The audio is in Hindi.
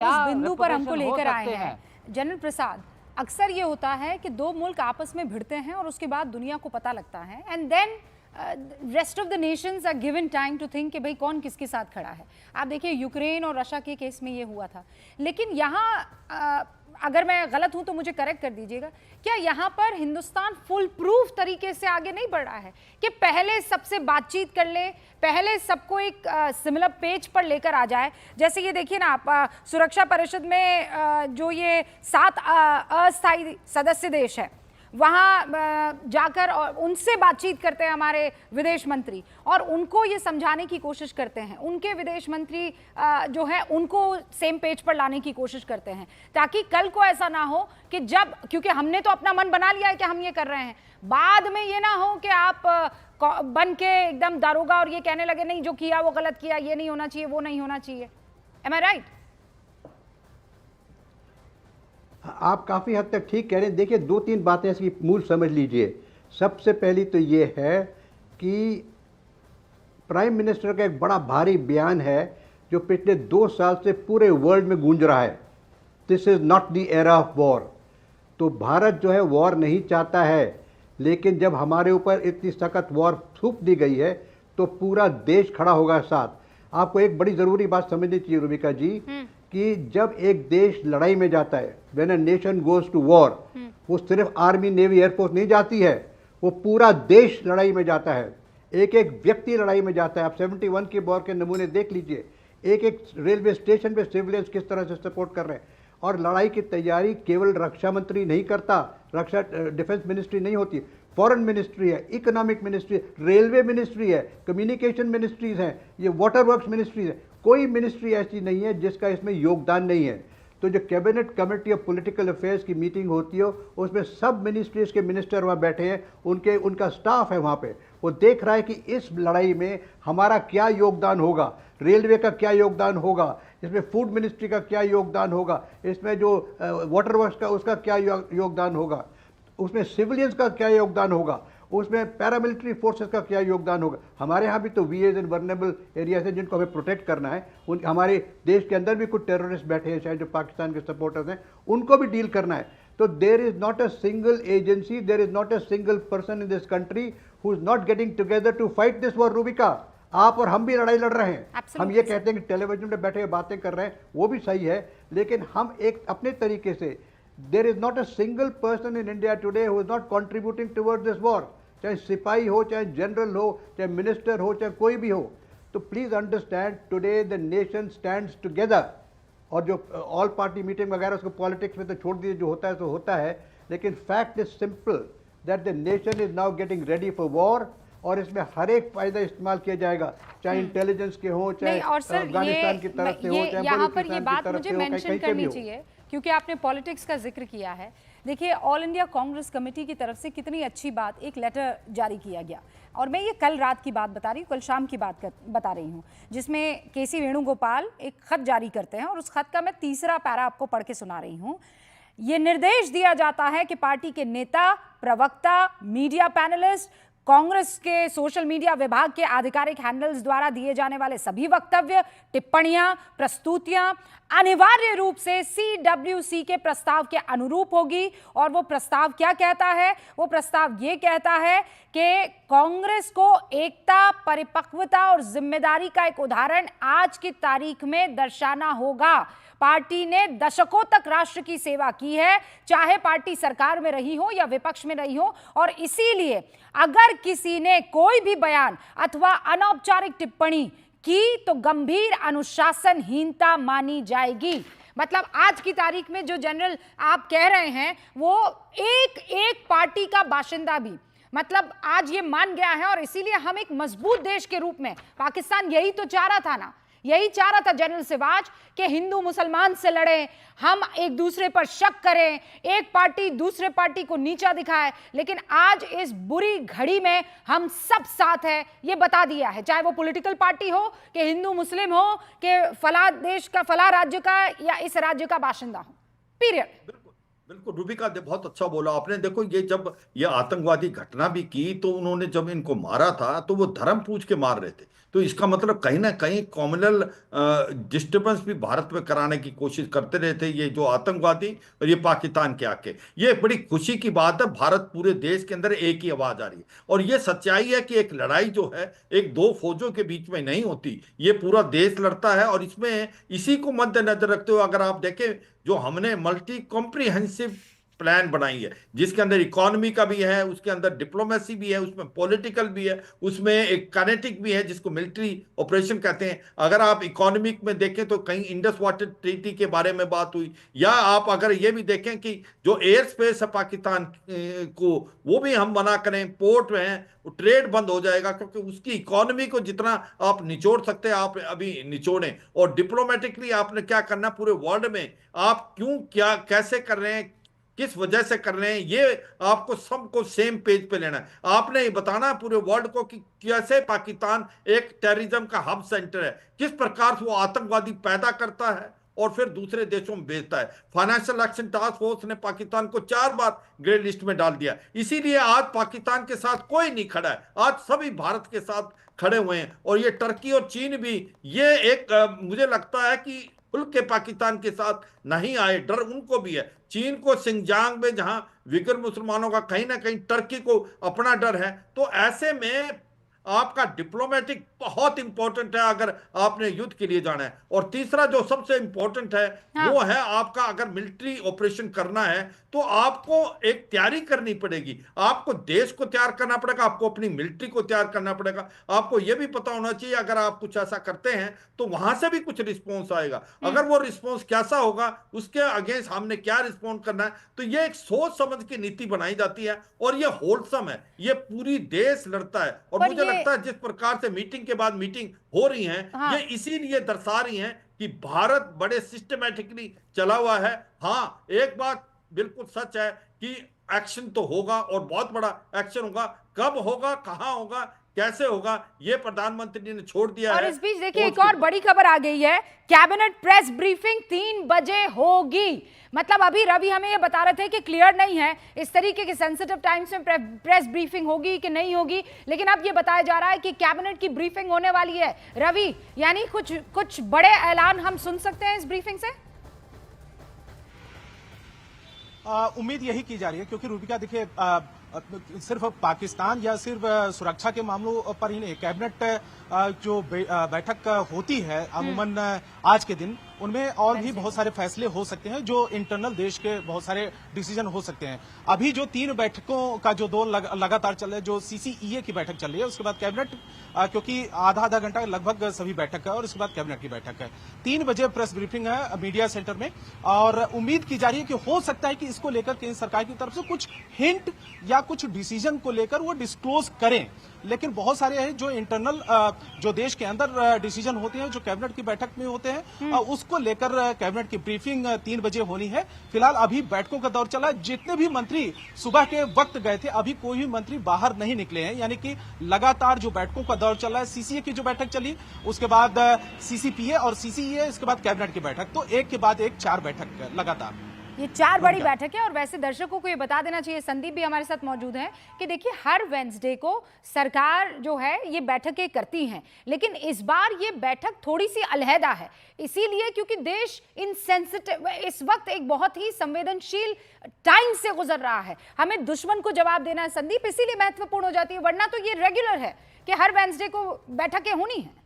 उस बिंदु पर हमको लेकर आए हैं जनरल प्रसाद। अक्सर ये होता है कि दो मुल्क आपस में भिड़ते हैं और उसके बाद दुनिया को पता लगता है and then rest of the nations are given time to think कि भाई कौन किसके साथ खड़ा है। आप देखिए यूक्रेन और रशिया के केस में ये हुआ था, लेकिन यहाँ अगर मैं गलत हूं तो मुझे करेक्ट कर दीजिएगा, क्या यहाँ पर हिंदुस्तान फुल प्रूफ तरीके से आगे नहीं बढ़ रहा है कि पहले सबसे बातचीत कर ले, पहले सबको एक सिमिलर पेज पर लेकर आ जाए? जैसे ये देखिए ना आप, सुरक्षा परिषद में जो ये 7 अस्थायी सदस्य देश है वहाँ जाकर और उनसे बातचीत करते हैं हमारे विदेश मंत्री और उनको ये समझाने की कोशिश करते हैं, उनके विदेश मंत्री जो है उनको सेम पेज पर लाने की कोशिश करते हैं, ताकि कल को ऐसा ना हो कि जब, क्योंकि हमने तो अपना मन बना लिया है कि हम ये कर रहे हैं, बाद में ये ना हो कि आप बन के एकदम दारोगा और ये कहने लगे नहीं जो किया वो गलत किया, ये नहीं होना चाहिए, वो नहीं होना चाहिए। एम आई राइट? आप काफ़ी हद तक ठीक कह रहे हैं। देखिए, 2-3 बातें इसकी मूल समझ लीजिए। सबसे पहली तो ये है कि प्राइम मिनिस्टर का एक बड़ा भारी बयान है जो पिछले 2 साल से पूरे वर्ल्ड में गूंज रहा है, this is not the era of war. तो भारत जो है वॉर नहीं चाहता है, लेकिन जब हमारे ऊपर इतनी सख्त वॉर थूक दी गई है तो पूरा देश खड़ा होगा साथ। आपको एक बड़ी ज़रूरी बात समझनी चाहिए रुबिका जी, कि जब एक देश लड़ाई में जाता है, when a nation goes to war, वो सिर्फ आर्मी नेवी एयरफोर्स नहीं जाती है, वो पूरा देश लड़ाई में जाता है, एक एक व्यक्ति लड़ाई में जाता है। आप 71 के वॉर के नमूने देख लीजिए, एक एक रेलवे स्टेशन पे सिविलियंस किस तरह से सपोर्ट कर रहे हैं। और लड़ाई की तैयारी केवल रक्षा मंत्री नहीं करता, रक्षा डिफेंस मिनिस्ट्री नहीं होती, फॉरेन मिनिस्ट्री है, इकोनॉमिक मिनिस्ट्री, रेलवे मिनिस्ट्री है, कम्युनिकेशन मिनिस्ट्रीज हैं, ये वाटर वर्क्स मिनिस्ट्रीज है। कोई मिनिस्ट्री ऐसी नहीं है जिसका इसमें योगदान नहीं है। तो जो cabinet committee of political affairs की मीटिंग होती है उसमें सब मिनिस्ट्रीज के मिनिस्टर वहाँ बैठे हैं, उनका स्टाफ है वहाँ पे, वो देख रहा है कि इस लड़ाई में हमारा क्या योगदान होगा, रेलवे का क्या योगदान होगा, इसमें फूड मिनिस्ट्री का क्या योगदान होगा, इसमें जो वाटर वर्क्स का उसका क्या योगदान होगा, उसमें सिविलियंस का क्या योगदान होगा, उसमें पैरामिलिट्री फोर्सेस का क्या योगदान होगा। हमारे यहाँ भी तो वीएज एंड वर्नेबल एरियाज हैं जिनको हमें प्रोटेक्ट करना है। हमारे देश के अंदर भी कुछ टेररिस्ट बैठे हैं शायद जो पाकिस्तान के सपोर्टर्स हैं, उनको भी डील करना है। तो there is not a single agency, there is not a single person in this country who is not getting together to fight this war. Rubika, आप और हम भी लड़ाई लड़ रहे हैं। हम ये कहते हैं कि टेलीविजन में बैठे बातें कर रहे हैं, वो भी सही है, लेकिन हम एक अपने तरीके से, there is not a single person in India today who is not contributing towards this war, चाहे सिपाही हो, चाहे जनरल हो, चाहे मिनिस्टर हो, चाहे कोई भी हो। तो please understand, today the nation stands together. और जो ऑल पार्टी मीटिंग वगैरह उसको पॉलिटिक्स में तो छोड़ दीजिए, जो होता है तो होता है, लेकिन fact is simple that the nation is now getting ready for war. और इसमें हर एक फायदा इस्तेमाल किया जाएगा, चाहे इंटेलिजेंस के हो, चाहे अफगानिस्तान की तरफ से हो, चाहे यहाँ पर ये बात मुझे मेंशन करनी चाहिए क्योंकि आपने पॉलिटिक्स का जिक्र किया है। देखिए, ऑल इंडिया कांग्रेस कमेटी की तरफ से कितनी अच्छी बात, एक लेटर जारी किया गया, और मैं ये कल रात की बात बता रही हूँ, कल शाम की बात बता रही हूँ, जिसमें केसी वेणुगोपाल एक खत जारी करते हैं और उस खत का मैं तीसरा पैरा आपको पढ़ के सुना रही हूँ। ये निर्देश दिया जाता है कि पार्टी के नेता, प्रवक्ता, मीडिया पैनलिस्ट, कांग्रेस के सोशल मीडिया विभाग के आधिकारिक हैंडल्स द्वारा दिए जाने वाले सभी वक्तव्य, टिप्पणियां, प्रस्तुतियां अनिवार्य रूप से CWC के प्रस्ताव के अनुरूप होगी। और वो प्रस्ताव क्या कहता है? वो प्रस्ताव ये कहता है कि कांग्रेस को एकता, परिपक्वता और जिम्मेदारी का एक उदाहरण आज की तारीख में दर्शाना होगा। पार्टी ने दशकों तक राष्ट्र की सेवा की है, चाहे पार्टी सरकार में रही हो या विपक्ष में रही हो, और इसीलिए अगर किसी ने कोई भी बयान अथवा अनौपचारिक टिप्पणी की तो गंभीर अनुशासनहीनता मानी जाएगी। मतलब आज की तारीख में जो जनरल आप कह रहे हैं, वो एक एक पार्टी का बाशिंदा भी मतलब आज ये मान गया है, और इसीलिए हम एक मजबूत देश के रूप में, पाकिस्तान यही तो चाह रहा था ना, यही चाह रहा था जनरल सिवाज कि हिंदू मुसलमान से लड़े, हम एक दूसरे पर शक करें, एक पार्टी दूसरे पार्टी को नीचा दिखाए। लेकिन आज इस बुरी घड़ी में हम सब साथ हैं, ये बता दिया है, चाहे वो पॉलिटिकल पार्टी हो कि हिंदू मुस्लिम हो कि फला देश का, फला राज्य का या इस राज्य का बाशिंदा हो, पीरियड। बिल्कुल रूबिका, बहुत अच्छा बोला आपने। देखो, ये जब ये आतंकवादी घटना भी की तो उन्होंने जब इनको मारा था तो वो धर्म पूछ के मार रहे थे, तो इसका मतलब कहीं ना कहीं कॉम्युनल डिस्टर्बेंस भी भारत में कराने की कोशिश करते रहते ये जो आतंकवादी और ये पाकिस्तान के आके। ये एक बड़ी खुशी की बात है, भारत पूरे देश के अंदर एक ही आवाज आ रही है। और ये सच्चाई है कि एक लड़ाई जो है एक दो फौजों के बीच में नहीं होती, ये पूरा देश लड़ता है। और इसमें इसी को मद्देनजर रखते हुए अगर आप देखें, जो हमने मल्टी कॉम्प्रिहेंसिव प्लान बनाई है, जिसके अंदर इकोनॉमी का भी है, उसके अंदर डिप्लोमेसी भी है, उसमें पॉलिटिकल भी है, उसमें एक काइनेटिक भी है जिसको मिलिट्री ऑपरेशन कहते हैं। अगर आप इकोनॉमिक में देखें तो कहीं इंडस वाटर ट्रीटी के बारे में बात हुई, या आप अगर ये भी देखें कि जो एयर स्पेस है पाकिस्तान को वो भी हम मना करें, पोर्ट में है, ट्रेड बंद हो जाएगा, क्योंकि उसकी इकोनॉमी को जितना आप निचोड़ सकते हैं आप अभी निचोड़ें। और डिप्लोमेटिकली आपने क्या करना, पूरे वर्ल्ड में आप क्यों क्या कैसे कर रहे हैं, किस वजह से कर रहे हैं, ये आपको सबको सेम पेज पे लेना है। आपने ये बताना पूरे वर्ल्ड को कि कैसे पाकिस्तान एक टेररिज्म का हब सेंटर है, किस प्रकार से वो आतंकवादी पैदा करता है और फिर दूसरे देशों में भेजता है। फाइनेंशियल एक्शन टास्क फोर्स ने पाकिस्तान को 4 बार ग्रे लिस्ट में डाल दिया, इसीलिए आज पाकिस्तान के साथ कोई नहीं खड़ा है, आज सभी भारत के साथ खड़े हुए हैं। और ये टर्की और चीन भी ये एक मुझे लगता है कि खुल के पाकिस्तान के साथ नहीं आए, डर उनको भी है। चीन को सिंजांग में जहां विगर मुसलमानों का कहीं ना कहीं टर्की को अपना डर है, तो ऐसे में आपका डिप्लोमेटिक बहुत इंपॉर्टेंट है अगर आपने युद्ध के लिए जाना है। और तीसरा जो सबसे इंपॉर्टेंट है हाँ। वो है आपका अगर मिलिट्री ऑपरेशन करना है तो आपको एक तैयारी करनी पड़ेगी, आपको देश को तैयार करना पड़ेगा, आपको अपनी मिलिट्री को तैयार करना पड़ेगा। आपको यह भी पता होना चाहिए अगर आप कुछ ऐसा करते हैं तो वहां से भी कुछ रिस्पॉन्स आएगा, अगर वो रिस्पॉन्स कैसा होगा, उसके अगेंस्ट हमने क्या रिस्पॉन्ड करना है। तो ये एक सोच समझ की नीति बनाई जाती है और ये होलसम है, ये पूरी देश लड़ता है। और पर मुझे ये लगता है जिस प्रकार से मीटिंग के बाद मीटिंग हो रही है, हाँ। ये इसीलिए दर्शा रही हैं कि भारत बड़े सिस्टमैटिकली चला हुआ है। हाँ, एक बात बिल्कुल सच है कि एक्शन तो होगा और बहुत बड़ा एक्शन होगा, कब होगा, कहां होगा, कैसे होगा, ये प्रधानमंत्री ने छोड़ दिया और है। इस बीच देखिए एक और बड़ी खबर आ गई है, कैबिनेट प्रेस ब्रीफिंग 3 बजे होगी। मतलब अभी रवि हमें ये बता रहे थे कि क्लियर नहीं है इस तरीके के सेंसिटिव टाइम्स में प्रेस ब्रीफिंग होगी कि नहीं होगी, लेकिन अब ये बताया जा रहा है कि कैबिनेट की ब्रीफिंग होने वाली है। रवि, यानी कुछ बड़े ऐलान हम सुन सकते हैं इस ब्रीफिंग से? उम्मीद यही की जा रही है, क्योंकि रूबिका देखिए सिर्फ पाकिस्तान या सिर्फ सुरक्षा के मामलों पर ही नहीं, कैबिनेट जो बैठक होती है अमूमन आज के दिन, उनमें और भी बहुत सारे फैसले हो सकते हैं, जो इंटरनल देश के बहुत सारे डिसीजन हो सकते हैं। अभी जो 3 बैठकों का जो दौर लगातार चल रहा है, जो सीसीईए की बैठक चल रही है, उसके बाद कैबिनेट, क्योंकि आधा घंटा लगभग सभी बैठक है और उसके बाद कैबिनेट की बैठक है। 3 बजे प्रेस ब्रीफिंग है मीडिया सेंटर में, और उम्मीद की जा रही है कि हो सकता है कि इसको लेकर केंद्र सरकार की तरफ से कुछ हिंट या कुछ डिसीजन को लेकर वो डिस्क्लोज करें। लेकिन बहुत सारे हैं जो इंटरनल जो देश के अंदर डिसीजन होते हैं, जो कैबिनेट की बैठक में होते हैं, उसको लेकर कैबिनेट की ब्रीफिंग 3 बजे होनी है। फिलहाल अभी बैठकों का दौर चला है, जितने भी मंत्री सुबह के वक्त गए थे अभी कोई भी मंत्री बाहर नहीं निकले हैं, यानी कि लगातार जो बैठकों का दौर चल रहा है। सीसीए की जो बैठक चली, उसके बाद सीसीपीए और सीसीईए, इसके बाद कैबिनेट की बैठक, तो एक के बाद एक 4 बैठक लगातार। ये 4 बड़ी बैठक है। और वैसे दर्शकों को ये बता देना चाहिए, संदीप भी हमारे साथ मौजूद हैं, कि देखिए हर वेंसडे को सरकार जो है ये बैठकें करती हैं, लेकिन इस बार ये बैठक थोड़ी सी अलहदा है, इसीलिए क्योंकि देश इस वक्त एक बहुत ही संवेदनशील टाइम से गुजर रहा है। हमें दुश्मन को जवाब देना है संदीप, इसीलिए महत्वपूर्ण हो जाती है, वरना तो ये रेगुलर है कि हर वेंसडे को बैठकें होनी है।